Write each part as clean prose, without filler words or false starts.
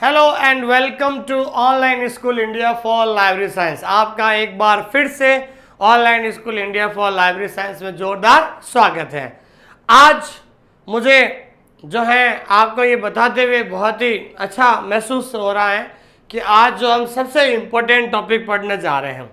Hello and welcome to online school India for library science. आपका एक बार फिर से online school India for library science में जोरदार स्वागत है। आज मुझे जो है आपको ये बताते हुए बहुत ही अच्छा महसूस हो रहा है कि आज जो हम सबसे इम्पोर्टेंट टॉपिक पढ़ने जा रहे हैं,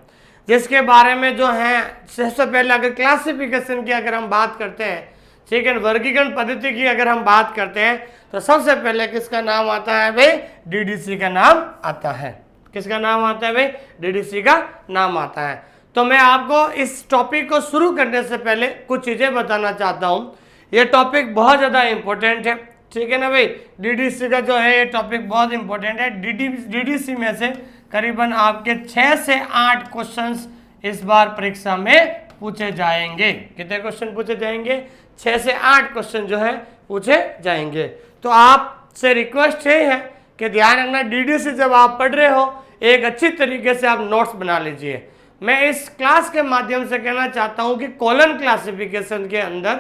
जिसके बारे में जो है सबसे पहले अगर क्लासिफिकेशन की अगर हम बात करते हैं, ठीक है, वर्गीकरण पद्धति की अगर हम बात करते हैं तो सबसे पहले किसका नाम आता है भाई? डीडीसी का नाम आता है। किसका नाम आता है भाई? डीडीसी का नाम आता है। तो मैं आपको इस टॉपिक को शुरू करने से पहले कुछ चीज़ें बताना चाहता हूँ। ये टॉपिक बहुत ज़्यादा इम्पोर्टेंट है, ठीक है ना भाई। डीडीसी का जो है ये टॉपिक बहुत इंपॉर्टेंट है। डीडीसी में से करीबन आपके 6 से 8 क्वेश्चंस इस बार परीक्षा में पूछे जाएंगे। कितने क्वेश्चन पूछे जाएंगे? 6 से 8 क्वेश्चन जो है पूछे जाएंगे। तो आपसे रिक्वेस्ट ये है कि ध्यान रखना, डीडीसी जब आप पढ़ रहे हो एक अच्छी तरीके से आप नोट्स बना लीजिए। मैं इस क्लास के माध्यम से कहना चाहता हूं कि कॉलम क्लासिफिकेशन के अंदर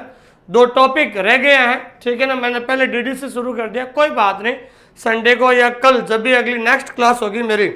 2 टॉपिक रह गए हैं, ठीक है ना। मैंने पहले डीडीसी शुरू कर दिया, कोई बात नहीं, संडे को या कल जब भी अगली नेक्स्ट क्लास होगी मेरी,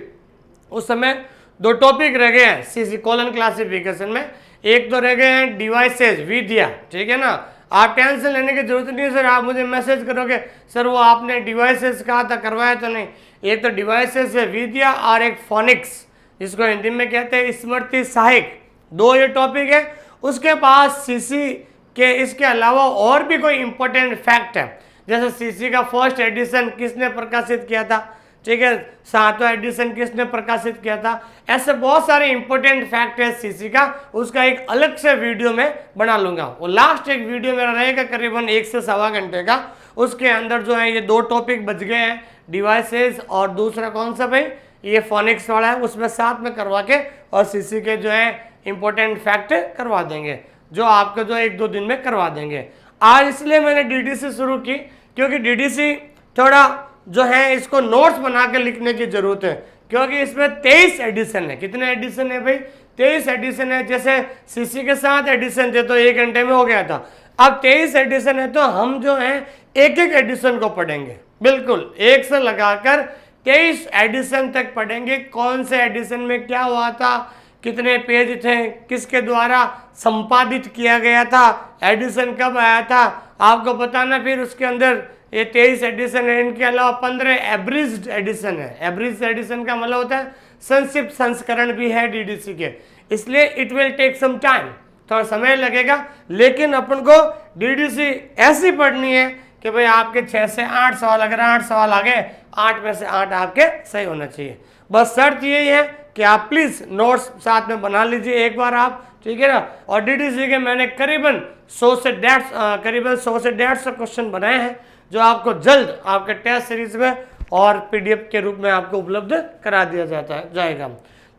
उस समय 2 टॉपिक रह गए हैं सीसी कॉलम क्लासिफिकेशन में। एक तो रह गए हैं डिवाइसेस विद्या, ठीक है ना। आप टेंशन लेने की जरूरत नहीं है सर, आप मुझे मैसेज करोगे सर वो आपने डिवाइसेस कहा था, करवाया तो नहीं। एक तो डिवाइसेस है विद्या और एक फोनिक्स, जिसको हिंदी में कहते हैं स्मृति सहायक, 2 ये टॉपिक है। उसके बाद सीसी के इसके अलावा और भी कोई इंपॉर्टेंट फैक्ट है, जैसे सीसी का फर्स्ट एडिशन किसने प्रकाशित किया था, ठीक है, 7वां एडिशन किसने प्रकाशित किया था। ऐसे बहुत सारे इंपॉर्टेंट फैक्ट है सीसी का, उसका एक अलग से वीडियो में बना लूंगा। वो लास्ट एक वीडियो मेरा रहेगा करीबन 1 से सवा घंटे का। उसके अंदर जो है ये 2 टॉपिक बच गए हैं, डिवाइसेस और दूसरा कौन सा भाई, ये फोनिक्स वाला है, उसमें साथ में करवा के और सीसी के जो है इंपॉर्टेंट फैक्ट करवा देंगे, जो आपको जो 1-2 दिन में करवा देंगे। आज इसलिए मैंने डीडीसी शुरू की क्योंकि डीडीसी थोड़ा जो है इसको नोट्स बना के लिखने की जरूरत है, क्योंकि इसमें 23 एडिशन है। कितने एडिशन है भाई? 23 एडिशन है। जैसे सीसी के 7 एडिशन थे तो 1 घंटे में हो गया था, अब 23 एडिशन है तो हम जो है एक एडिशन को पढ़ेंगे, बिल्कुल 1 से लगाकर 23 एडिशन तक पढ़ेंगे। कौन से एडिशन में क्या हुआ था, कितने पेज थे, किसके द्वारा संपादित किया गया था, एडिशन कब आया था, आपको बताना। फिर उसके अंदर ये 23 एडिशन है, इनके अलावा 15 एब्रिज्ड एडिशन है। एब्रिज्ड एडिशन का मतलब होता है संक्षिप्त संस्करण भी है डीडीसी के, इसलिए it will take some time, थोड़ा समय लगेगा। लेकिन अपन को डीडीसी ऐसी पढ़नी है कि भाई आपके 6 से 8 सवाल, अगर 8 सवाल आ गए 8 में से 8 आपके सही होना चाहिए। बस शर्त यही है कि आप प्लीज़ नोट्स साथ में बना लीजिए एक बार आप, ठीक है ना। और डीडीसी के मैंने करीबन 100 से 150 क्वेश्चन बनाए हैं, जो आपको जल्द आपके टेस्ट सीरीज में और पीडीएफ के रूप में आपको उपलब्ध करा दिया जाएगा।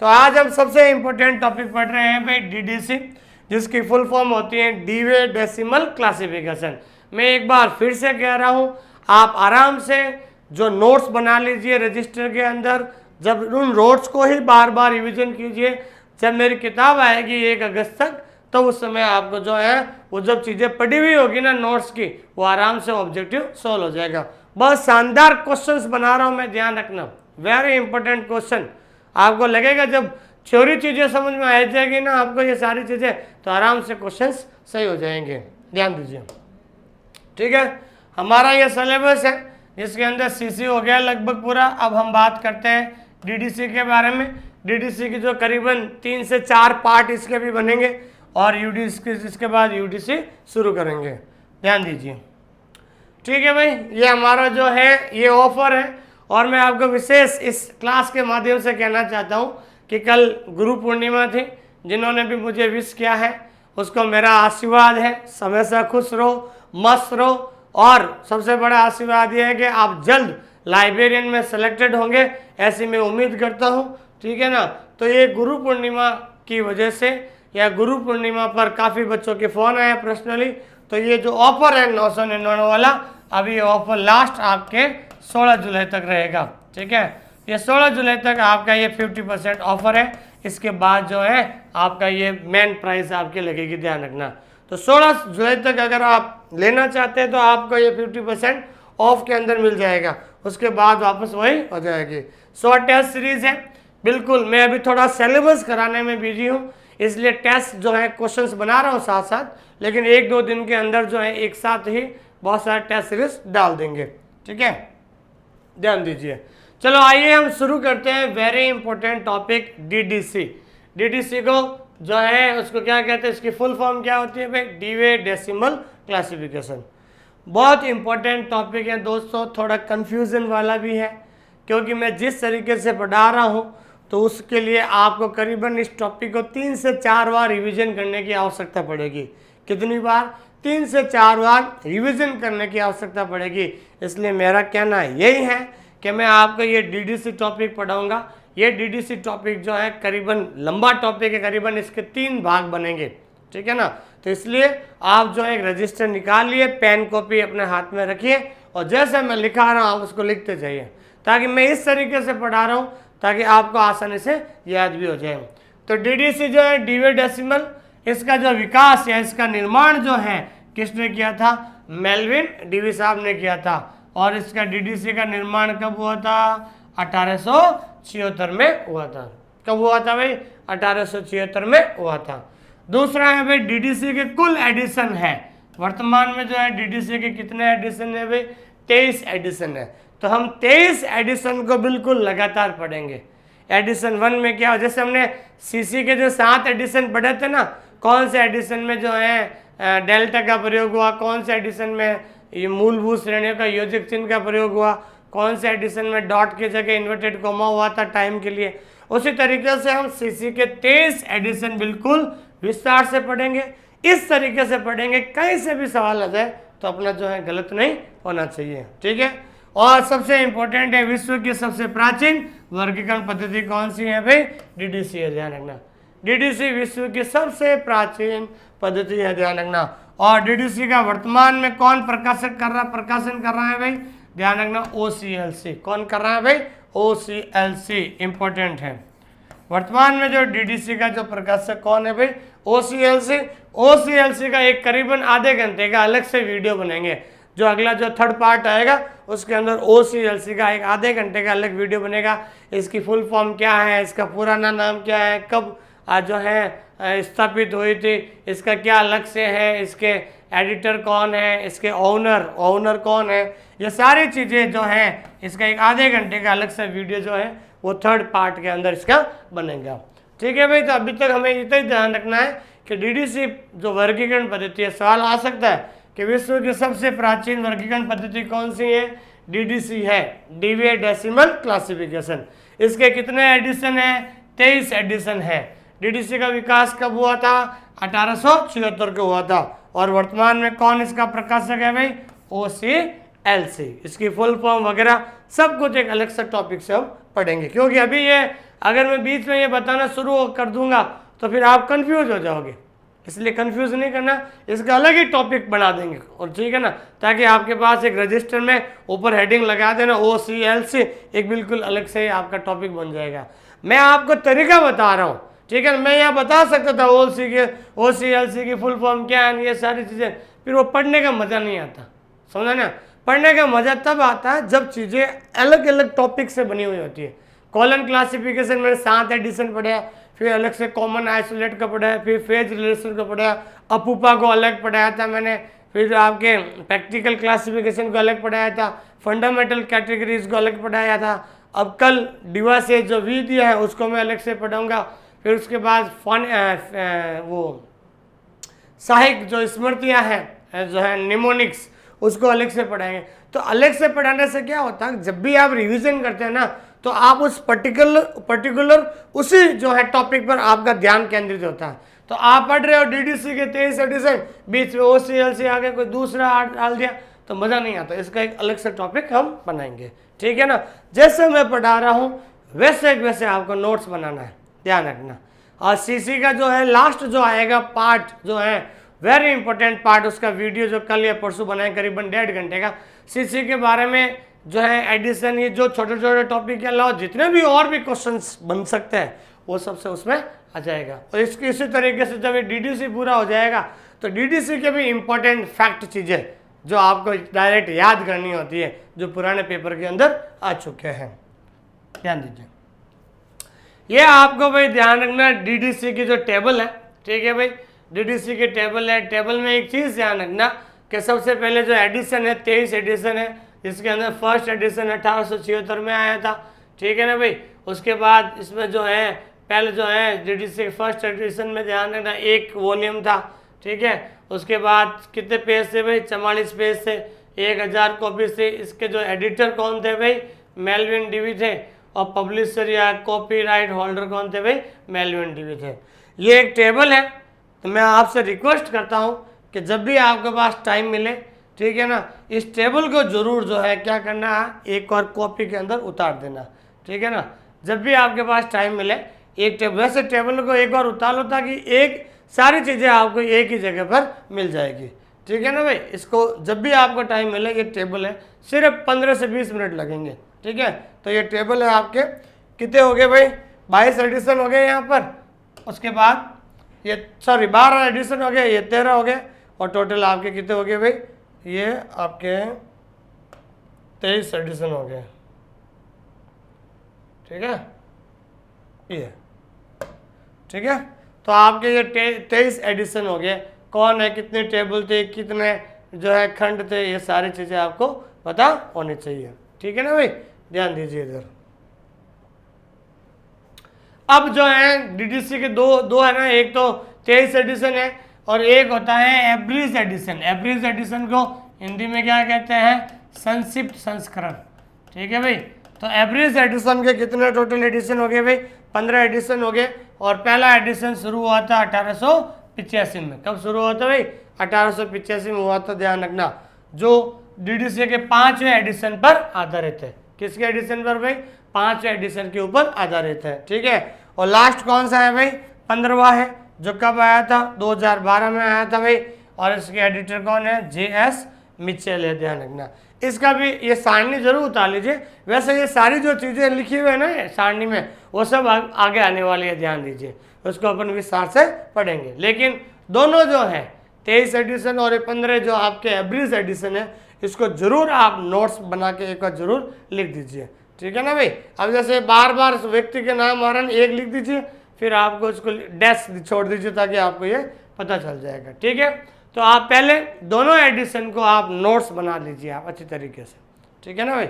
तो आज हम सबसे इंपॉर्टेंट टॉपिक पढ़ रहे हैं भाई डीडीसी, जिसकी फुल फॉर्म होती है डीवे डेसिमल क्लासिफिकेशन। मैं एक बार फिर से कह रहा हूँ, आप आराम से जो नोट्स बना लीजिए रजिस्टर के अंदर, जब उन नोट्स को ही बार बार रिविजन कीजिए। जब मेरी किताब आएगी 1 अगस्त तक, तो उस समय आपको जो है वो जब चीज़ें पढ़ी हुई होगी ना नोट्स की, वो आराम से ऑब्जेक्टिव सॉल्व हो जाएगा। बहुत शानदार क्वेश्चंस बना रहा हूँ मैं, ध्यान रखना, वेरी इंपॉर्टेंट क्वेश्चन। आपको लगेगा जब थ्योरी चीज़ें समझ में आ जाएगी ना आपको ये सारी चीज़ें, तो आराम से क्वेश्चंस सही हो जाएंगे, ध्यान दीजिए, ठीक है। हमारा ये सिलेबस है जिसके अंदर सीसी हो गया लगभग पूरा। अब हम बात करते हैं डीडीसी के बारे में। डीडीसी की जो करीबन 3 से 4 पार्ट इसके भी बनेंगे और यूडीसी इसके बाद यूडीसी शुरू करेंगे, ध्यान दीजिए, ठीक है भाई। ये हमारा जो है ये ऑफर है, और मैं आपको विशेष इस क्लास के माध्यम से कहना चाहता हूँ कि कल गुरु पूर्णिमा थी, जिन्होंने भी मुझे विश किया है उसको मेरा आशीर्वाद है, हमेशा खुश रहो, मस्त रहो। और सबसे बड़ा आशीर्वाद ये है कि आप जल्द लाइब्रेरियन में सेलेक्टेड होंगे, ऐसी मैं उम्मीद करता हूँ, ठीक है ना। तो ये गुरु पूर्णिमा की वजह से, या गुरु पूर्णिमा पर काफ़ी बच्चों के फ़ोन आए पर्सनली, तो ये जो ऑफर है 999 वाला, अभी ये ऑफर लास्ट आपके 16 जुलाई तक रहेगा, ठीक है। ये 16 जुलाई तक आपका ये 50% ऑफर है। इसके बाद जो है आपका ये मेन प्राइस आपके लगेगी, ध्यान रखना। तो 16 जुलाई तक अगर आप लेना चाहते हैं तो आपको ये 50% ऑफ के अंदर मिल जाएगा, उसके बाद वापस वही हो जाएगी। शॉर्ट टेस्ट सीरीज है, बिल्कुल। मैं अभी थोड़ा सिलेबस कराने में बिजी हूँ, इसलिए टेस्ट जो है क्वेश्चंस बना रहा हूँ साथ साथ, लेकिन 1-2 दिन के अंदर जो है एक साथ ही बहुत सारे टेस्ट सीरीज डाल देंगे, ठीक है, ध्यान दीजिए। चलो आइए हम शुरू करते हैं। Very important topic DDC. DDC को जो है उसको क्या कहते हैं, इसकी फुल फॉर्म क्या होती है भाई, डीवे डेसिमल क्लासिफिकेशन। बहुत इंपॉर्टेंट टॉपिक है दोस्तों, थोड़ा कंफ्यूजन वाला भी है, क्योंकि मैं जिस तरीके से पढ़ा रहा हूँ तो उसके लिए आपको करीबन इस टॉपिक को 3 से 4 बार रिवीजन करने की आवश्यकता पड़ेगी। कितनी बार? 3 से 4 बार रिवीजन करने की आवश्यकता पड़ेगी। इसलिए मेरा कहना यही है कि मैं आपको ये डीडीसी टॉपिक पढ़ाऊंगा। ये डीडीसी टॉपिक जो है करीबन लंबा टॉपिक है, करीबन इसके 3 भाग बनेंगे, ठीक है ना। तो इसलिए आप जो है एक रजिस्टर निकालिए, पेन कॉपी अपने हाथ में रखिए और जैसे मैं लिखा रहा हूँ उसको लिखते जाइए, ताकि मैं इस तरीके से पढ़ा रहा हूँ ताकि आपको आसानी से याद भी हो जाए। तो डीडीसी जो है डीवे डेसिमल, इसका जो विकास या इसका निर्माण जो है किसने किया था? मेल्विन डीवी साहब ने किया था। और इसका डीडीसी का निर्माण कब हुआ था? 1876 में हुआ था। कब हुआ था भाई? 1876 में हुआ था। दूसरा है भाई डीडीसी के कुल एडिशन है, वर्तमान में जो है डीडीसी के कितने एडिशन है भाई? 23 एडिशन है। तो हम 23 एडिशन को बिल्कुल लगातार पढ़ेंगे। एडिशन 1 में क्या हो, जैसे हमने सीसी के जो 7 एडिशन पढ़े थे ना, कौन से एडिशन में जो है डेल्टा का प्रयोग हुआ, कौन से एडिशन में ये मूलभूत श्रेणियों का योजक चिन्ह का प्रयोग हुआ, कौन से एडिशन में डॉट की जगह इन्वर्टेड कोमा हुआ था टाइम के लिए, उसी तरीके से हम सीसी के 23 एडिशन बिल्कुल विस्तार से पढ़ेंगे। इस तरीके से पढ़ेंगे, कहीं से भी सवाल आ जाए तो अपना जो है गलत नहीं होना चाहिए, ठीक है। और सबसे इंपॉर्टेंट है, विश्व की सबसे प्राचीन वर्गीकरण पद्धति कौन सी है भाई? डीडीसी है, ध्यान रखना। डीडीसी विश्व की सबसे प्राचीन पद्धति है, ध्यान रखना। और डीडीसी का वर्तमान में कौन प्रकाशन कर रहा है भाई? ध्यान रखना, OCLC। कौन कर रहा है भाई? OCLC, इंपॉर्टेंट है। वर्तमान में जो डीडीसी का जो प्रकाशक कौन है भाई? OCLC। OCLC का एक करीबन आधे घंटे का अलग से वीडियो बनेंगे, जो अगला जो 3rd पार्ट आएगा उसके अंदर OCLC का एक आधे घंटे का अलग वीडियो बनेगा। इसकी फुल फॉर्म क्या है, इसका पुराना नाम क्या है, कब जो है स्थापित हुई थी, इसका क्या लक्ष्य है, इसके एडिटर कौन है, इसके ओनर कौन है, ये सारी चीज़ें जो हैं इसका एक आधे घंटे का अलग से वीडियो जो है वो 3rd पार्ट के अंदर इसका बनेगा, ठीक है भाई। तो अभी तक हमें इतना ही ध्यान रखना है कि डीडीसी जो वर्गीकरण पद्धति है, सवाल आ सकता है कि विश्व की सबसे प्राचीन वर्गीकरण पद्धति कौन सी है? डीडीसी है, डीवे डेसिमल क्लासिफिकेशन। इसके कितने एडिशन है? 23 एडिशन है। डीडीसी का विकास कब हुआ था? 1876 को हुआ था। और वर्तमान में कौन इसका प्रकाशक है भाई? OCLC। इसकी फुल फॉर्म वगैरह सब कुछ एक अलग से टॉपिक से हम पढ़ेंगे, क्योंकि अभी ये अगर मैं बीच में ये बताना शुरू कर दूंगा तो फिर आप कंफ्यूज हो जाओगे, इसलिए कंफ्यूज नहीं करना, इसका अलग ही टॉपिक बना देंगे, और ठीक है ना, ताकि आपके पास एक रजिस्टर में ऊपर हेडिंग लगा देना OCLC, एक बिल्कुल अलग से आपका टॉपिक बन जाएगा। मैं आपको तरीका बता रहा हूँ, ठीक है। मैं यहाँ बता सकता था OCLC की फुल फॉर्म क्या है, ये सारी चीज़ें, फिर वो पढ़ने का मज़ा नहीं आता, समझा ना। पढ़ने का मज़ा तब आता है जब चीज़ें अलग अलग टॉपिक से बनी हुई होती है। कॉलन क्लासिफिकेशन में 7 एडिशन पढ़ा, फिर अलग से कॉमन आइसोलेट का पढ़ाया, फिर फेज रिलेशन का पढ़ाया, अपूपा को अलग पढ़ाया था मैंने, फिर आपके प्रैक्टिकल क्लासिफिकेशन को अलग पढ़ाया था, फंडामेंटल कैटेगरीज को अलग पढ़ाया था। अब कल डिवा से जो वी दिया है उसको मैं अलग से पढ़ाऊँगा, फिर उसके बाद वो साहिक जो स्मृतियाँ हैं जो है निमोनिक्स, उसको अलग से पढ़ाएंगे। तो अलग से पढ़ाने से क्या होता है, जब भी आप रिवीजन करते हैं ना, तो आप उस पर्टिकुलर उसी जो है टॉपिक पर आपका ध्यान केंद्रित होता है। तो आप पढ़ रहे हो डीडीसी के 23 एडिशन, बीच में OCLC आगे कोई दूसरा डाल दिया तो मज़ा नहीं आता। इसका एक अलग से टॉपिक हम बनाएंगे, ठीक है ना। जैसे मैं पढ़ा रहा हूँ वैसे वैसे आपको नोट्स बनाना है, ध्यान रखना। और सीसी का जो है लास्ट जो आएगा पार्ट जो है वेरी इंपॉर्टेंट पार्ट, उसका वीडियो जो कल या परसों बनाए करीबन 1.5 घंटे का, सीसी के बारे में जो है एडिशन, ये जो छोटे छोटे टॉपिक के अलावा जितने भी और भी क्वेश्चंस बन सकते हैं वो सबसे उसमें आ जाएगा। और इसी तरीके से जब ये डीडीसी पूरा हो जाएगा तो डीडीसी के भी इंपॉर्टेंट फैक्ट चीज़ें जो आपको डायरेक्ट याद करनी होती है, जो पुराने पेपर के अंदर आ चुके हैं। ध्यान दीजिए, ये आपको भाई ध्यान रखना डीडीसी की जो टेबल है, ठीक है भाई, डीडीसी की टेबल है। टेबल में एक चीज़ ध्यान रखना कि सबसे पहले जो एडिशन है 23 एडिशन है, जिसके अंदर फर्स्ट एडिशन 1876 में आया था, ठीक है ना भाई। उसके बाद इसमें जो है पहले जो है डीडीसी फर्स्ट एडिशन में ध्यान रखना 1 वॉल्यूम था, ठीक है। उसके बाद कितने पेज थे भाई, 44 पेज थे, 1000 कॉपी थे। इसके जो एडिटर कौन थे भाई, मेलविन डीवी थे, और पब्लिशर या कॉपीराइट होल्डर कौन थे भाई, मेलविन डीवी थे। ये एक टेबल है, तो मैं आपसे रिक्वेस्ट करता हूँ कि जब भी आपके पास टाइम मिले, ठीक है ना, इस टेबल को जरूर जो है क्या करना है, एक और कॉपी के अंदर उतार देना, ठीक है ना। जब भी आपके पास टाइम मिले एक टेबल, वैसे टेबल को एक बार उतार लो ताकि एक सारी चीज़ें आपको एक ही जगह पर मिल जाएगी, ठीक है ना भाई। इसको जब भी आपको टाइम मिले, ये टेबल है, सिर्फ 15 से 20 मिनट लगेंगे, ठीक है। तो ये टेबल है आपके, कितने हो गए भाई, 22 एडिशन हो गए यहाँ पर। उसके बाद ये 12 एडिशन हो गए, ये 13 हो गए, और टोटल आपके कितने हो गए भाई, ये आपके 23 एडिशन हो गए, ठीक है, ये ठीक है। तो आपके ये 23 एडिशन हो गए। कौन है, कितने टेबल थे, कितने जो है खंड थे, ये सारी चीज़ें आपको पता होनी चाहिए, ठीक है ना भाई। ध्यान दीजिए इधर। अब जो है डीडीसी के दो है ना, एक तो 23 एडिशन है और एक होता है एवरेज एडिशन। एवरेज एडिशन को हिंदी में क्या कहते हैं, संक्षिप्त संस्करण, ठीक है भाई। तो एवरेज एडिशन के कितने टोटल एडिशन हो गए भाई, 15 एडिशन हो गए। और पहला एडिशन शुरू हुआ था 1885 में। कब शुरू हुआ था भाई, 1885 में हुआ था, ध्यान रखना। जो डीडीसी के 5वें एडिशन पर आधारित है। किसके एडिशन पर भाई, 5वें एडिशन के ऊपर आधारित है, ठीक है। और लास्ट कौन सा है भाई, 15वां है, जो कब आया था, 2012 में आया था भाई। और इसके एडिटर कौन है, JS मिचेल है, ध्यान रखना। इसका भी ये सारणी जरूर उतार लीजिए। वैसे ये सारी जो चीज़ें लिखी हुई है ना सारणी में, वो सब आगे आने वाली है, ध्यान दीजिए, उसको अपन विस्तार से पढ़ेंगे। लेकिन दोनों जो है 23 एडिशन और 15 जो आपके एवरेज एडिशन है, इसको जरूर आप नोट्स बना के एक बार जरूर लिख दीजिए, ठीक है ना भाई। अब जैसे बार बार व्यक्ति के नाम आ रहे हैं, एक लिख दीजिए, फिर आपको इसको डैश छोड़ दीजिए ताकि आपको ये पता चल जाएगा, ठीक है। तो आप पहले दोनों एडिशन को आप नोट्स बना लीजिए आप अच्छी तरीके से, ठीक है ना भाई।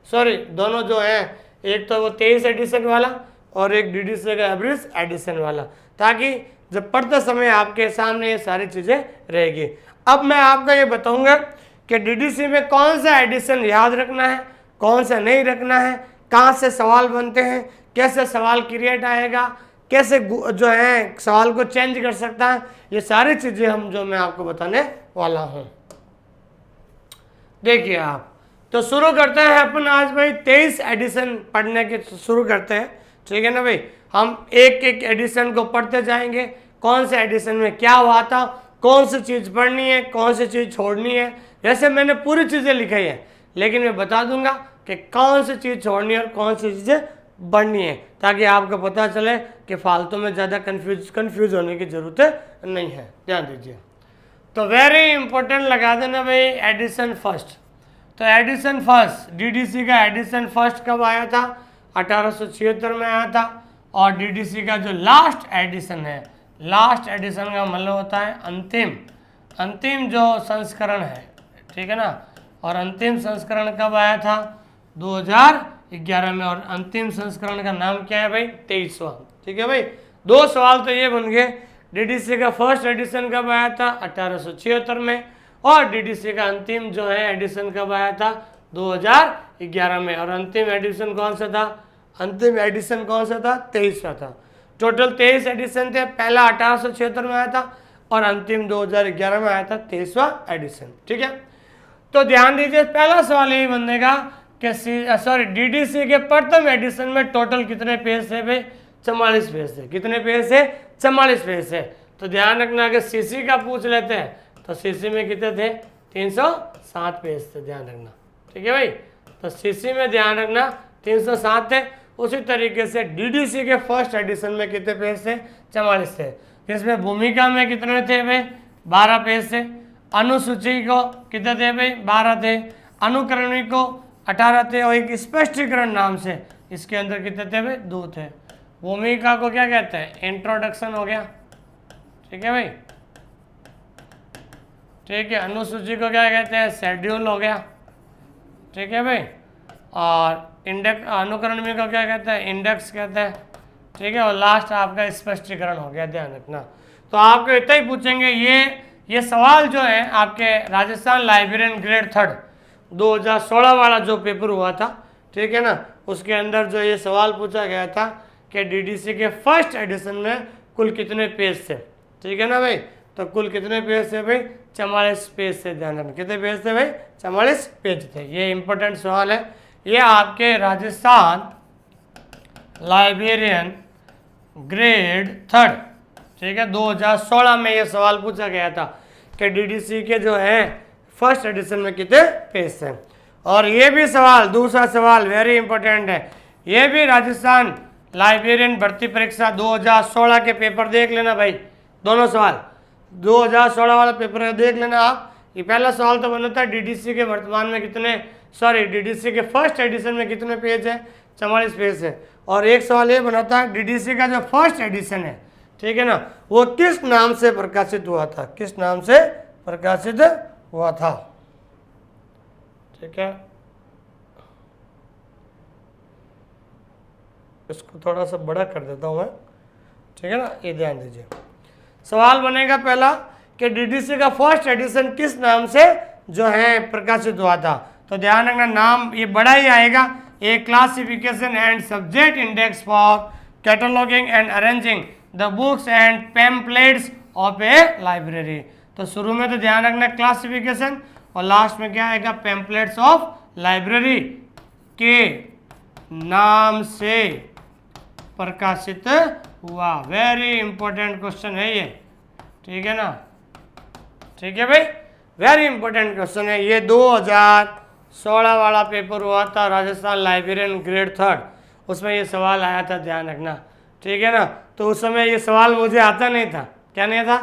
सॉरी, दोनों जो है, एक तो वो 23 एडिशन वाला और एक डीडीसी का एवरेज एडिशन वाला, ताकि जब पढ़ते समय आपके सामने ये सारी चीज़ें रहेगी। अब मैं आपको ये बताऊंगा कि डीडीसी में कौन सा एडिशन याद रखना है, कौन सा नहीं रखना है, कहाँ से सवाल बनते हैं, कैसे सवाल क्रिएट आएगा, कैसे जो है सवाल को चेंज कर सकता है, ये सारी चीज़ें हम जो मैं आपको बताने वाला हूँ। देखिए आप, तो शुरू करते हैं अपन आज भाई 23 एडिशन पढ़ने के शुरू करते हैं, ठीक है ना भाई। हम एक एक एडिशन को पढ़ते जाएंगे, कौन से एडिशन में क्या हुआ था, कौन सी चीज़ पढ़नी है, कौन सी चीज़ छोड़नी है। वैसे मैंने पूरी चीज़ें लिखी है, लेकिन मैं बता दूंगा कि कौन सी चीज़ छोड़नी है और कौन सी चीज़ें बढ़नी है, ताकि आपको पता चले कि फालतू में ज़्यादा कंफ्यूज होने की ज़रूरत नहीं है। ध्यान दीजिए। तो वेरी इंपॉर्टेंट लगा देना भाई, एडिशन फर्स्ट। तो एडिशन फर्स्ट, डीडीसी का एडिशन फर्स्ट कब आया था, 1876 में आया था। और डीडीसी का जो लास्ट एडिशन है, लास्ट एडिशन का मतलब होता है अंतिम जो संस्करण है, ठीक है ना। और अंतिम संस्करण कब आया था, 2011 में। और अंतिम संस्करण का नाम क्या है भाई, 23वां, ठीक है भाई। 2 सवाल तो ये बन गए, डीडीसी का फर्स्ट एडिशन कब आया था, 1876 में। और डीडीसी का अंतिम जो है एडिशन कब आया था, 2011 में। और अंतिम एडिशन कौन सा था, अंतिम एडिशन कौन सा था, 23वां था। टोटल 23 एडिशन थे, पहला 1876 में आया था और अंतिम 2011 में आया था 23वां एडिशन, ठीक है। तो ध्यान दीजिए, पहला सवाल यही बनेगा कि डीडीसी के प्रथम एडिशन में टोटल कितने पेज थे भाई, 44 पेज थे। कितने पेज थे, 44 पेज थे। तो ध्यान रखना कि सीसी का पूछ लेते हैं तो सीसी में कितने थे, 307 पेज थे, ध्यान रखना, ठीक है भाई। तो सीसी में ध्यान रखना 307 थे। उसी तरीके से डीडीसी के फर्स्ट एडिशन में कितने पेज थे, 44 थे। इसमें भूमिका में कितने थे भाई, 12 पेज थे। अनुसूची को कितने थे भाई, 12 थे। अनुक्रमणी को 18 थे और एक स्पष्टीकरण नाम से इसके अंदर कितने थे भाई, 2 थे। भूमिका को क्या कहते हैं, इंट्रोडक्शन हो गया, ठीक है भाई, ठीक है। अनुसूची को क्या कहते हैं, शेड्यूल हो गया, ठीक है भाई। और इंडेक्स, अनुक्रमणी को क्या कहते हैं, इंडेक्स कहते हैं, ठीक है। और लास्ट आपका स्पष्टीकरण हो गया, ध्यान रखना। तो आपको इतना ही पूछेंगे। ये सवाल जो है आपके राजस्थान लाइब्रेरियन ग्रेड 3 2016 वाला जो पेपर हुआ था, ठीक है ना, उसके अंदर जो ये सवाल पूछा गया था कि डीडीसी के फर्स्ट एडिशन में कुल कितने पेज थे, ठीक है ना भाई। तो कुल कितने पेज थे भाई, 44 पेज थे। ध्यान रखना, कितने पेज थे भाई, 44 पेज थे। ये इंपॉर्टेंट सवाल है, ये आपके राजस्थान लाइब्रेरियन ग्रेड 3, ठीक है, 2016 में ये सवाल पूछा गया था कि डीडीसी के जो है फर्स्ट एडिशन में कितने पेज थे। और ये भी सवाल, दूसरा सवाल वेरी इंपॉर्टेंट है, ये भी राजस्थान लाइब्रेरियन भर्ती परीक्षा 2016 के पेपर देख लेना भाई, दोनों सवाल 2016 वाला पेपर देख लेना आप। ये पहला सवाल तो बना था डीडीसी के वर्तमान में कितने, सॉरी डीडीसी के फर्स्ट एडिशन में कितने पेज है, 44 पेज है। और एक सवाल ये बना था डीडीसी का जो फर्स्ट एडिशन है, ठीक है ना, वो किस नाम से प्रकाशित हुआ था, किस नाम से प्रकाशित हुआ था, ठीक है। इसको थोड़ा सा बड़ा कर देता हूँ मैं, ठीक है ना, ये ध्यान दीजिए। सवाल बनेगा पहला कि डीडीसी का फर्स्ट एडिशन किस नाम से जो है प्रकाशित हुआ था। तो ध्यान रखना, नाम ये बड़ा ही आएगा, a classification and subject index for cataloguing and arranging the books and pamphlets of a library. तो शुरू में तो ध्यान रखना क्लासिफिकेशन, और लास्ट में क्या आएगा, पैम्पलेट्स ऑफ लाइब्रेरी के नाम से प्रकाशित हुआ। वेरी इंपॉर्टेंट क्वेश्चन है ये, ठीक है ना, ठीक है भाई, वेरी इंपॉर्टेंट क्वेश्चन है ये। 2016 वाला पेपर हुआ था राजस्थान लाइब्रेरियन ग्रेड 3, उसमें ये सवाल आया था, ध्यान रखना, ठीक है ना। तो उस समय ये सवाल मुझे आता नहीं था, क्या नहीं था,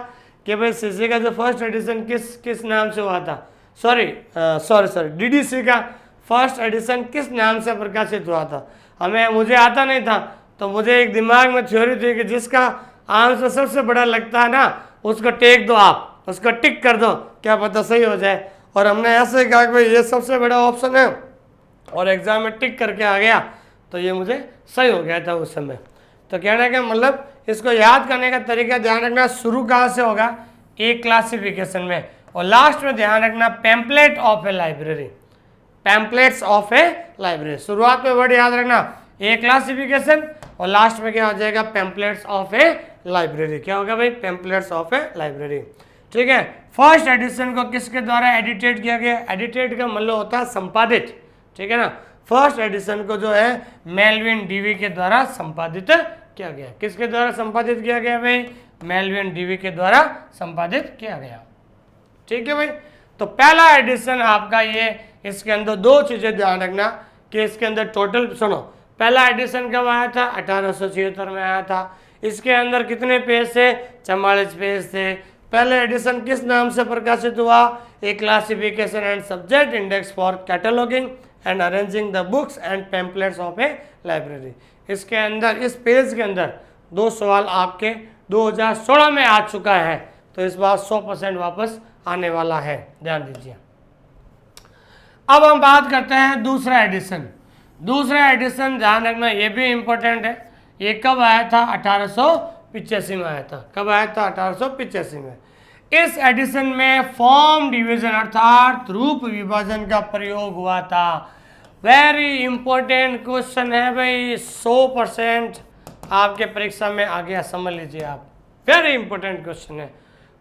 कि भाई सीसी का जो फर्स्ट एडिशन किस नाम से हुआ था, सॉरी डीडीसी का फर्स्ट एडिशन किस नाम से प्रकाशित हुआ था, मुझे आता नहीं था। तो मुझे एक दिमाग में थ्योरी थी कि जिसका आंसर सबसे बड़ा लगता है ना, उसको टेक दो, आप उसको टिक कर दो, क्या पता सही हो जाए। और हमने ऐसे कहा कि भाई ये सबसे बड़ा ऑप्शन है, और एग्जाम में टिक करके आ गया, तो ये मुझे सही हो गया था उस समय। तो कहने का मतलब, इसको याद करने का तरीका ध्यान रखना, शुरू कहाँ से होगा, एक क्लासिफिकेशन में, और लास्ट में ध्यान रखना pamphlet of a library, pamphlets of a library. शुरुआत में वर्ड याद रखना, ए क्लासिफिकेशन, और लास्ट में क्या हो जाएगा, पैम्पलेट्स ऑफ ए लाइब्रेरी। क्या होगा भाई, पैम्पलेट्स ऑफ ए लाइब्रेरी, ठीक है। फर्स्ट एडिशन को किसके द्वारा एडिटेड किया गया, एडिटेड का मतलब होता है संपादित, ठीक है ना। फर्स्ट एडिशन को जो है मेलविन डीवी के द्वारा संपादित किया गया। किसके द्वारा संपादित किया गया भाई, मेलविन डीवी के द्वारा संपादित किया गया, ठीक है भाई। तो पहला एडिशन आपका ये, इसके अंदर दो चीजें ध्यान रखना कि इसके अंदर टोटल, सुनो, पहला एडिशन कब आया था, 1876 में आया था। इसके अंदर कितने पेज थे, 44 पेज थे। पहले एडिशन किस नाम से प्रकाशित हुआ, a classification and subject index for cataloguing and arranging the books and pamphlets of a library. इसके अंदर, इस पेज के अंदर 2 सवाल आपके 2016 में आ चुका है, तो इस बार 100% वापस आने वाला है, ध्यान दीजिए। अब हम बात करते हैं दूसरा एडिशन। दूसरा एडिशन ध्यान रखना, ये भी इंपॉर्टेंट है। ये कब आया था, 1885 में आया था। कब आया था, 1885 में। इस एडिशन में फॉर्म डिवीजन अर्थात रूप विभाजन का प्रयोग हुआ था। वेरी इंपॉर्टेंट क्वेश्चन है भाई, 100% आपके परीक्षा में आ गया, समझ लीजिए आप, वेरी इंपॉर्टेंट क्वेश्चन है।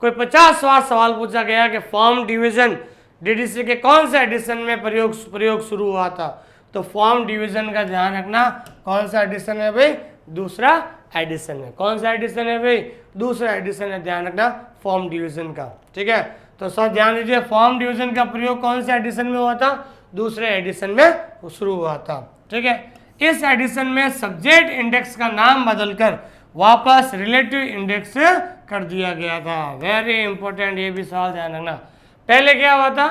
कोई 50वां सवाल पूछा गया कि फॉर्म डिवीजन डीडीसी के कौन से एडिशन में प्रयोग शुरू हुआ था, तो फॉर्म डिवीजन का ध्यान रखना, कौन सा एडिशन है भाई, दूसरा एडिशन है। कौन सा एडिशन है भाई, दूसरा एडिशन है, ध्यान रखना फॉर्म डिवीजन का, ठीक है। तो सब ध्यान दीजिए, फॉर्म डिवीजन का प्रयोग कौन से एडिशन में हुआ था, दूसरे एडिशन में शुरू हुआ था, ठीक है। इस एडिशन में सब्जेक्ट इंडेक्स का नाम बदलकर वापस रिलेटिव इंडेक्स कर दिया गया था। वेरी इंपॉर्टेंट, ये भी सवाल ध्यान रखना। पहले क्या हुआ था,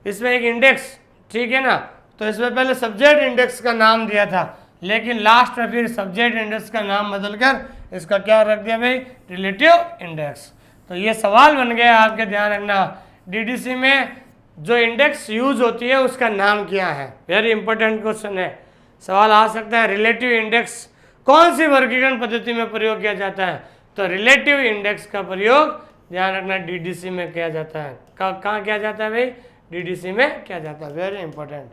इसमें एक इंडेक्स, ठीक है ना, तो इसमें पहले सब्जेक्ट इंडेक्स का नाम दिया था, लेकिन लास्ट में फिर सब्जेक्ट इंडेक्स का नाम बदलकर इसका क्या रख दिया भाई, रिलेटिव इंडेक्स। तो ये सवाल बन गया, आपके ध्यान रखना, डीडीसी में जो इंडेक्स यूज होती है उसका नाम क्या है। वेरी इंपॉर्टेंट क्वेश्चन है, सवाल आ सकता है। रिलेटिव इंडेक्स कौन सी वर्गीकरण पद्धति में प्रयोग किया जाता है, तो रिलेटिव इंडेक्स का प्रयोग ध्यान रखना डीडीसी में किया जाता है। कहाँ किया जाता है भाई, डीडीसी में किया जाता है। Very important.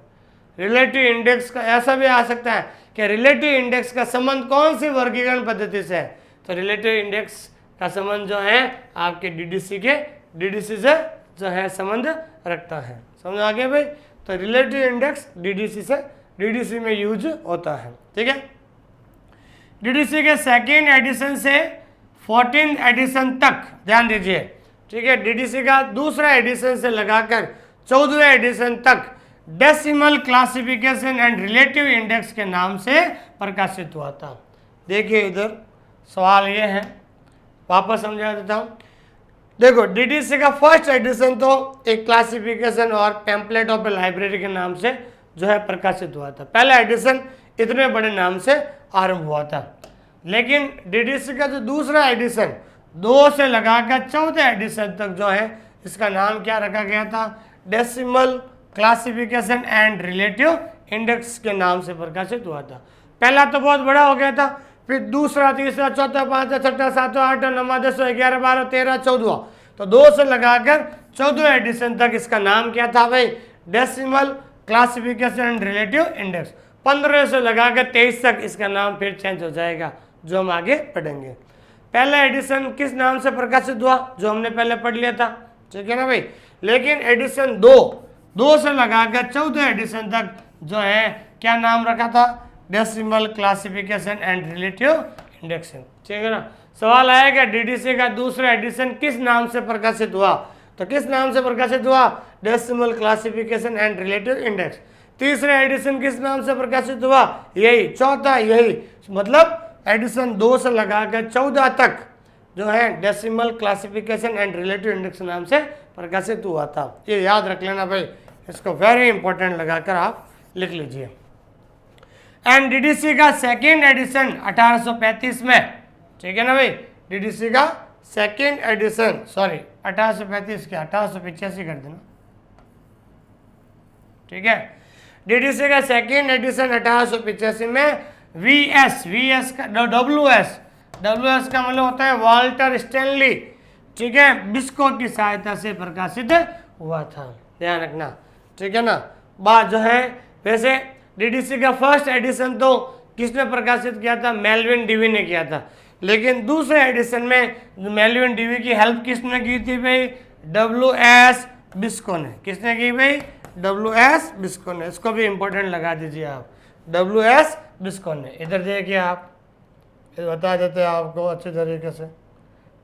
रिलेटिव इंडेक्स का ऐसा भी आ सकता है कि रिलेटिव इंडेक्स का संबंध कौन सी वर्गीकरण पद्धति से है, तो रिलेटिव इंडेक्स का संबंध जो है आपके डीडीसी से जो है संबंध रखता है। समझ आ गया भाई। तो रिलेटिव इंडेक्स डीडीसी में यूज होता है, ठीक है। डीडीसी के सेकेंड एडिशन से 14th एडिशन तक ध्यान दीजिए, ठीक है। डीडीसी का दूसरा एडिशन से लगाकर 14वें एडिशन तक decimal classification and relative index के नाम से प्रकाशित हुआ था। देखिए इधर सवाल ये है, वापस समझा देता हूँ। देखो डीडीसी का फर्स्ट एडिशन तो एक क्लासिफिकेशन और पैम्पलेट ऑफ ए लाइब्रेरी के नाम से जो है प्रकाशित हुआ था। पहला एडिशन इतने बड़े नाम से आरंभ हुआ था, लेकिन डीडीसी का जो दूसरा एडिशन 2 से लगाकर 14 एडिशन तक जो है इसका नाम क्या रखा गया था, decimal classification and relative index के नाम से प्रकाशित हुआ था। पहला तो बहुत बड़ा हो गया था, फिर दूसरा, तीसरा, चौथा, पांचवा, छठा, सातवां, आठवां, 9वां, 10वां, 11, 12, 13, 14वां, तो 2 से लगाकर 14वें एडिशन तक इसका नाम क्या था भाई, decimal classification and relative index. 15 से लगाकर 23 तक इसका नाम फिर चेंज हो जाएगा, जो हम आगे पढ़ेंगे। पहला एडिशन किस नाम से प्रकाशित हुआ, जो हमने पहले पढ़ लिया था, ठीक है ना भाई। लेकिन एडिशन 2 से लगाकर 14 एडिशन तक जो है क्या नाम रखा था, decimal classification and relative index, ठीक है ना। सवाल आएगा डीडीसी का दूसरा एडिशन किस नाम से प्रकाशित हुआ, तो किस नाम से प्रकाशित हुआ, decimal classification and relative index. तीसरा एडिशन किस नाम से प्रकाशित हुआ, यही। चौथा यही, मतलब एडिशन 2 से लगाकर 14 तक जो है decimal classification and relative index नाम से प्रकाशित हुआ था। ये याद रख लेना भाई, इसको वेरी इंपॉर्टेंट लगाकर आप लिख लीजिए। एंड डीडीसी का सेकेंड एडिशन 1835 में, ठीक है ना भाई। डीडीसी का सेकेंड एडिशन, सॉरी 1835 क्या 1885 कर देना, ठीक है। डीडीसी का सेकेंड एडिशन 1885 में वीएस का डब्ल्यूएस का मतलब होता है वाल्टर स्टैनली, ठीक है, बिस्को की सहायता से प्रकाशित हुआ था, ध्यान रखना, ठीक है ना। बात जो है वैसे डीडीसी का फर्स्ट एडिशन तो किसने प्रकाशित किया था, मेल्विन डीवी ने किया था, लेकिन दूसरे एडिशन में मेल्विन डीवी की हेल्प किसने की थी भाई, डब्ल्यूएस बिस्को ने। किसने की भाई, डब्ल्यूएस बिस्को ने। इसको भी इंपॉर्टेंट लगा दीजिए आप, डब्ल्यूएस बिस्को ने। इधर देखिए आप, बता देते हैं आपको अच्छे तरीके से,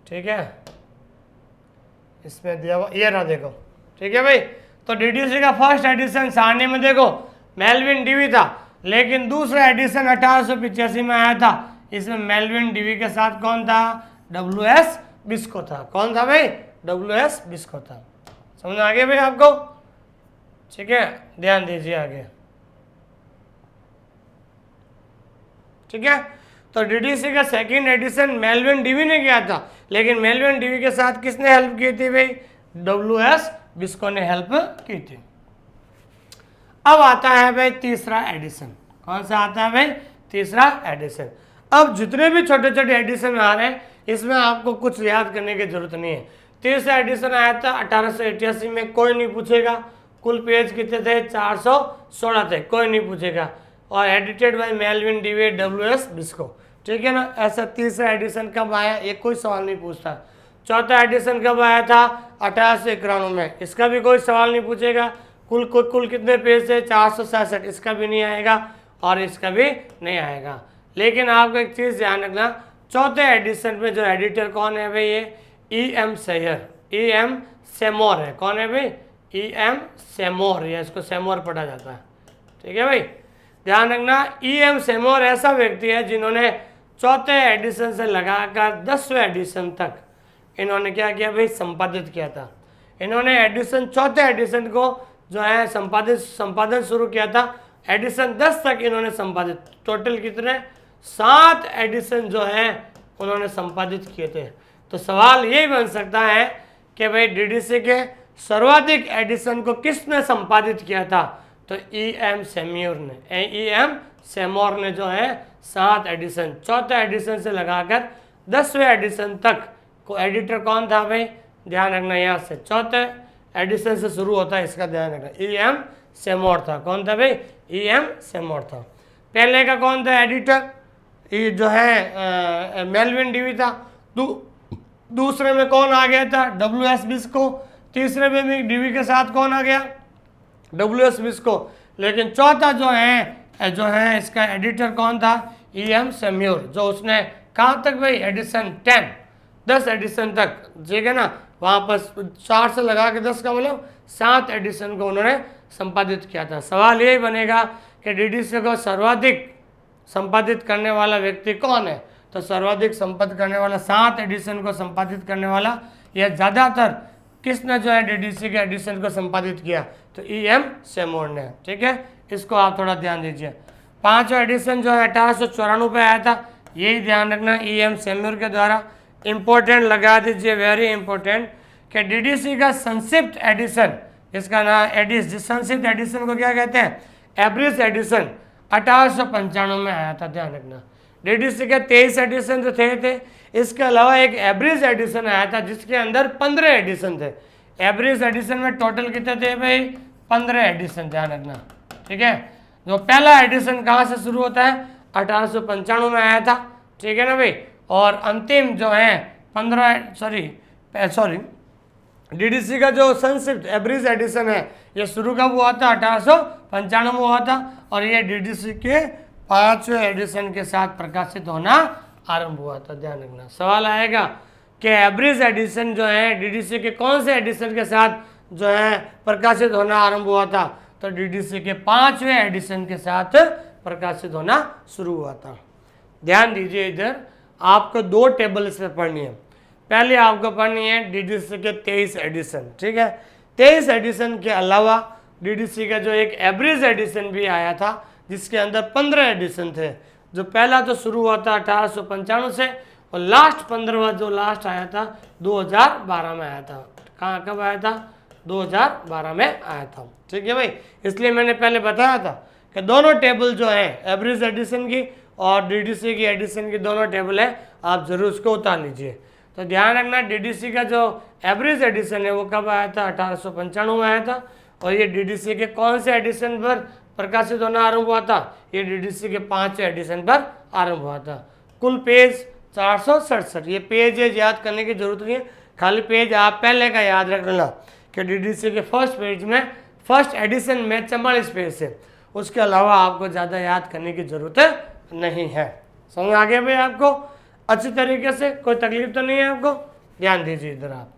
ठीक है। इसमें दिया हुआ ये रहा, देखो, ठीक है भाई। तो डीडीसी का फर्स्ट एडिशन सारणी में देखो मेल्विन डीवी था, लेकिन दूसरा एडिशन 1885 में आया था, इसमें मेल्विन डीवी के साथ कौन था, डब्ल्यूएस बिस्को था। कौन था भाई, डब्ल्यूएस बिस्को था। समझ आ गया भाई आपको, ठीक है। ध्यान दीजिए आगे, ठीक है। तो डीडीसी का सेकेंड एडिशन मेल्विन डीवी ने किया था, लेकिन मेल्विन डीवी के साथ किसने हेल्प की थी भाई, डब्ल्यूएस बिस्को ने हेल्प की थी। अब आता है भाई तीसरा एडिशन। कौन सा आता है भाई, तीसरा एडिशन। अब जितने भी छोटे छोटे एडिशन आ रहे हैं इसमें आपको कुछ याद करने की जरूरत नहीं है। तीसरा एडिशन आया था 1888 में, कोई नहीं पूछेगा। कुल पेज कितने थे, 416 थे, कोई नहीं पूछेगा। और edited by Melvin Dewey, W S Biscoe, ठीक है ना। ऐसा तीसरा एडिशन कब आया, ये कोई सवाल नहीं पूछता। चौथा एडिशन कब आया था, 1891 में, इसका भी कोई सवाल नहीं पूछेगा। कुल कितने पेज थे, 466, इसका भी नहीं आएगा और इसका भी नहीं आएगा। लेकिन आपको एक चीज़ ध्यान रखना, चौथे एडिशन में जो एडिटर कौन है भाई, ये E.M. Share, E.M. सेमोर है। कौन है भाई, E.M. सेमोर, या इसको सेमोर पढ़ा जाता है, ठीक है भाई। ध्यान रखना, E.M. सेमोर ऐसा व्यक्ति है जिन्होंने चौथे एडिशन से लगाकर 10वें एडिशन तक इन्होंने क्या किया भाई, संपादित किया था। इन्होंने एडिशन, चौथे एडिशन को जो है संपादन शुरू किया था। एडिशन 10 तक इन्होंने संपादित, टोटल कितने 7 एडिशन जो हैं उन्होंने संपादित किए थे। तो सवाल यही बन सकता है कि भाई डीडीसी के सर्वाधिक एडिशन को किसने संपादित किया था? तो E.M. सेम्योर ने, E.M. सेमोर ने जो है 7 एडिशन, चौथे एडिशन से लगाकर 10वें एडिशन तक को एडिटर कौन था भाई? ध्यान रखना, यहाँ से चौथे एडिशन से शुरू होता है, इसका ध्यान रखना। E.M. सेमोर था। कौन था भाई? E.M. सेमोर था। पहले का कौन था एडिटर? ये जो है मेलविन डीवी था। दूसरे में कौन आ गया था? W.S. बिस्को। तीसरे में भी डीवी के साथ कौन आ गया? W.S. बिस्को। लेकिन चौथा जो है इसका एडिटर कौन था? E.M. सेम्योर, जो उसने कहाँ तक भाई? एडिशन 10 एडिशन तक, ठीक है ना। वहाँ पर 4 से लगा के 10 का मतलब 7 एडिशन को उन्होंने संपादित किया था। सवाल यही बनेगा कि डीडीसी को सर्वाधिक संपादित करने वाला व्यक्ति कौन है? तो सर्वाधिक संपादित करने वाला, 7 एडिशन को संपादित करने वाला, यह ज़्यादातर किसने जो है डीडीसी के एडिशन को संपादित किया? तो E.M. सेमोर ने, ठीक है। इसको आप थोड़ा ध्यान दीजिए। 5वां एडिशन जो है 1894 पे आया था, यही ध्यान रखना, E.M. सेमोर के द्वारा। इंपॉर्टेंट लगा दीजिए, वेरी इंपॉर्टेंट, कि डीडीसी का संक्षिप्त एडिशन, इसका नाम संक्षिप्त एडिशन को क्या कहते हैं? एवरेज एडिशन 1895 में आया था, ध्यान रखना। डीडीसी के 23 एडिशन जो थे, इसके अलावा एक एवरेज एडिशन आया था जिसके अंदर 15 एडिशन थे। एवरेज एडिशन में टोटल कितने थे भाई? 15 एडिशन, ध्यान रखना, ठीक है। जो पहला एडिशन कहाँ से शुरू होता है? 1895 में आया था, ठीक है ना भाई। और अंतिम जो है डीडीसी का जो संक्षिप्त एवरेज एडिशन है, ये शुरू कब हुआ था? 1895 में हुआ था। और ये डीडीसी के 5वें एडिशन के साथ प्रकाशित होना आरंभ हुआ था, ध्यान रखना। सवाल आएगा कि एवरेज एडिशन जो है डीडीसी के कौन से एडिशन के साथ जो है प्रकाशित होना आरंभ हुआ था? तो डीडीसी के 5वें एडिशन के साथ प्रकाशित होना शुरू हुआ था। ध्यान दीजिए, इधर आपको 2 टेबल इसमें पढ़नी है। पहले आपको पढ़नी है डीडीसी के 23 एडिशन, ठीक है। 23 एडिशन के अलावा डीडीसी का जो एक एवरेज एडिशन भी आया था जिसके अंदर 15 एडिशन थे। जो पहला तो शुरू हुआ था 1895 से, और लास्ट 15वां जो लास्ट आया था 2012 में आया था। कहाँ कब आया था? 2012 में आया था, ठीक है भाई। इसलिए मैंने पहले बताया था कि दोनों टेबल जो है एवरेज एडिशन की और डीडीसी की एडिशन की दोनों टेबल है, आप जरूर उसको उतार लीजिए। तो ध्यान रखना, डीडीसी का जो एवरेज एडिशन है वो कब आया था? 1895 में आया था। और ये डीडीसी के कौन से एडिशन पर प्रकाशित होना आरंभ हुआ था? ये डीडीसी के 5वें एडिशन पर आरंभ हुआ था। कुल पेज 467। ये पेज याद करने की जरूरत नहीं है, खाली पेज आप पहले का याद रख लेना कि डीडीसी के फर्स्ट पेज में फर्स्ट एडिशन में 44 पेज है। उसके अलावा आपको ज़्यादा याद करने की ज़रूरत नहीं है। समझ आ गया भाई आपको अच्छी तरीके से? कोई तकलीफ तो नहीं है आपको? ध्यान दीजिए इधर आप।